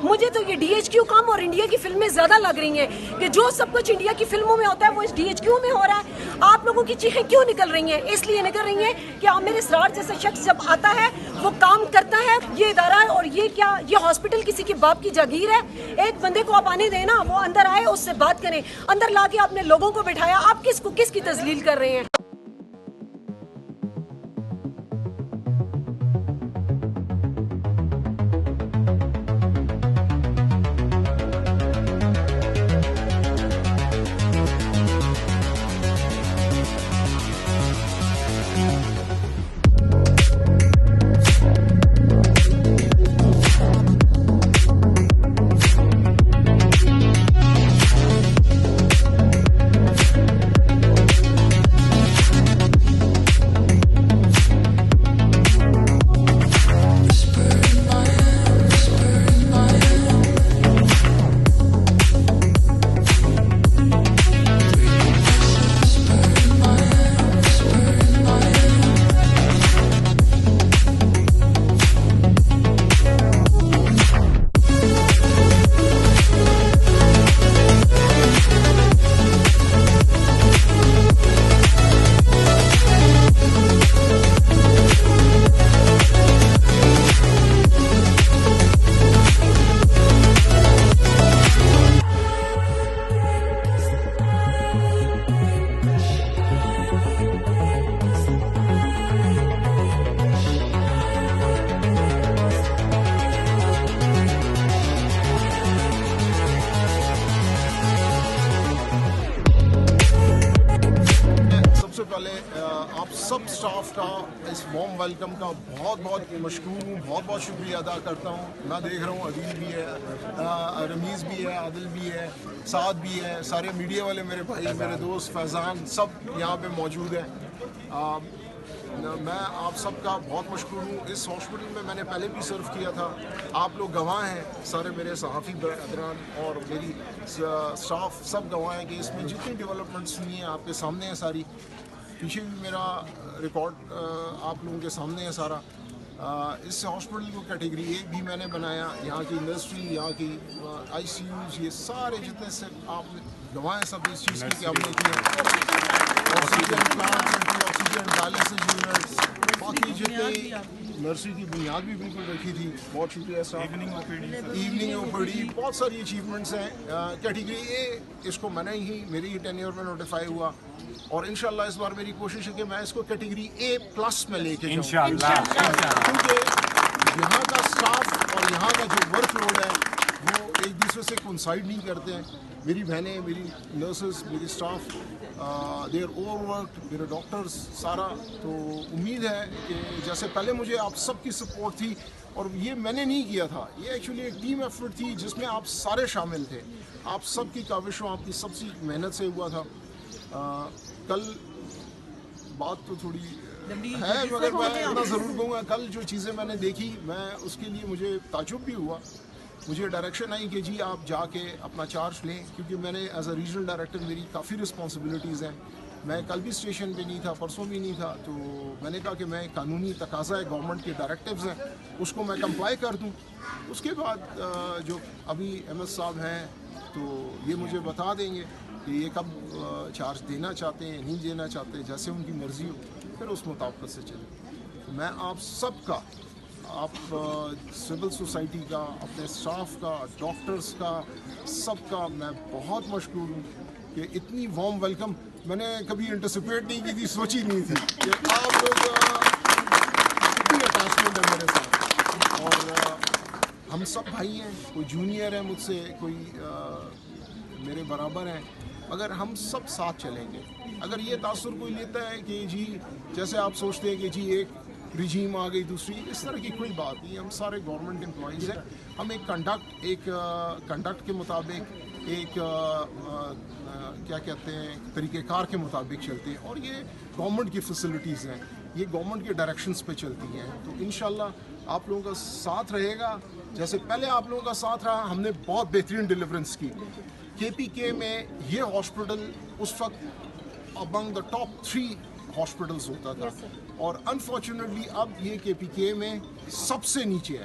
مجھے تو یہ DHQ کم اور انڈیا کی فلمیں زیادہ لگ رہی ہیں کہ جو سب کچھ انڈیا کی فلموں میں ہوتا ہے وہ اس DHQ میں ہو رہا ہے. آپ لوگوں کی چیخیں کیوں نکل رہی ہیں؟ اس لیے نکل رہی ہیں کہ عامر اسرار جیسا شخص جب آتا ہے وہ کام کرتا ہے. یہ ادارہ اور یہ ہاسپٹل کسی کے باپ کی جاگیر ہے. ایک بندے کو آپ آنے دیں نا, وہ اندر آئے, اس سے بات کریں. اندر لا کے آپ نے لوگوں کو بٹھایا, آپ کس کی تذلیل کر رہے ہیں؟ آپ سب سٹاف کا اس وارم ویلکم کا بہت مشکور ہوں, بہت شکریہ ادا کرتا ہوں. میں دیکھ رہا ہوں عدیل بھی ہے, رمیز بھی ہے, عادل بھی ہے, سعد بھی ہے, سارے میڈیا والے میرے بھائی, میرے دوست فیضان, سب یہاں پہ موجود ہیں. میں آپ سب کا بہت مشکور ہوں. اس ہاسپٹل میں نے پہلے بھی سرو کیا تھا. آپ لوگ گواہ ہیں, سارے میرے صحافی برادران اور میری سٹاف سب گواہ ہیں کہ اس میں جتنی ڈیولپمنٹس ہوئی ہیں آپ کے سامنے ہیں. ساری پیچھے بھی میرا ریکارڈ آپ لوگوں کے سامنے ہے سارا. اس ہاسپٹل کو کیٹیگری 1 بھی میں نے بنایا. یہاں کی انڈسٹری, یہاں کی ICUs, یہ سارے جتنے سے آپ گواہ ہیں سب اس چیز کی کہ ہم نے کیا. Oxygen plant, oxygen dialysis units, باقی جتنے نرسری کی بنیاد بھی بالکل رکھی تھی. بہت شکریہ صاحب. ایوننگ OPD, بہت ساری اچیومنٹس ہیں. کیٹیگری A اس کو میں نے ہی میری ٹینیور میں نوٹیفائی ہوا اور انشاءاللہ اس بار میری کوشش ہے کہ میں اس کو کیٹیگری A+ میں لے کے جاؤں کیونکہ یہاں کا سٹاف اور یہاں کا جو ورک لوڈ ہے وہ ایک دوسرے سے کوئنسائڈ نہیں کرتے ہیں. میری بہنیں, میری نرسز, میری staff, they are overworked, میرے ڈاکٹرز سارا. تو امید ہے کہ جیسے پہلے مجھے آپ سب کی سپورٹ تھی اور یہ میں نے نہیں کیا تھا, یہ ایکچولی ایک ٹیم ایفرٹ تھی جس میں آپ سارے شامل تھے. آپ سب کی کاوشوں, آپ کی سب کی محنت سے ہوا تھا. کل بات تو تھوڑی ہے مگر میں اتنا ضرور کہوں گا, کل جو چیزیں میں نے دیکھی میں اس کے لیے مجھے تعجب بھی ہوا. مجھے ڈائریکشن آئی کہ جی آپ جا کے اپنا چارج لیں, کیونکہ میں نے ایز اے ریجنل ڈائریکٹر میری کافی رسپانسبلٹیز ہیں. میں کل بھی اسٹیشن پہ نہیں تھا, پرسوں بھی نہیں تھا, تو میں نے کہا کہ میں قانونی تقاضا ہے, گورنمنٹ کے ڈائریکٹیوز ہیں, اس کو میں کمپلائی کر دوں. اس کے بعد جو ابھی MS صاحب ہیں تو یہ مجھے بتا دیں گے کہ یہ کب چارج دینا چاہتے ہیں, نہیں دینا چاہتے, جیسے ان کی مرضی ہو, پھر اس مطابقت سے چلیں. میں آپ سب کا, آپ سول سوسائٹی کا, اپنے اسٹاف کا, ڈاکٹرز کا, سب کا میں بہت مشکور ہوں کہ اتنی وارم ویلکم میں نے کبھی انٹیسپیٹ نہیں کی تھی, سوچی نہیں تھی کہ آپ لوگ اتنی اٹیچمنٹ ہے میرے ساتھ. اور ہم سب بھائی ہیں, کوئی جونیئر ہے مجھ سے, کوئی میرے برابر ہیں, مگر ہم سب ساتھ چلیں گے. اگر یہ تاثر کوئی لیتا ہے کہ جی جیسے آپ سوچتے ہیں کہ جی ایک رجیم آ گئی دوسری, اس طرح کی کوئی بات نہیں. ہم سارے گورنمنٹ امپلائیز ہیں, ہم ایک کنڈکٹ کے مطابق, ایک کیا کہتے ہیں طریقہ کار کے مطابق چلتے ہیں. اور یہ گورنمنٹ کی فیسلٹیز ہیں, یہ گورنمنٹ کے ڈائریکشنز پہ چلتی ہیں. تو انشاءاللہ آپ لوگوں کا ساتھ رہے گا جیسے پہلے آپ لوگوں کا ساتھ رہا. ہم نے بہت بہترین ڈیلیورنس کی. KPK میں یہ ہاسپٹل اس وقت امنگ دا ٹاپ 3 ہاسپٹلز ہوتا تھا, اور انفارچونیٹلی اب یہ KPK میں سب سے نیچے ہے.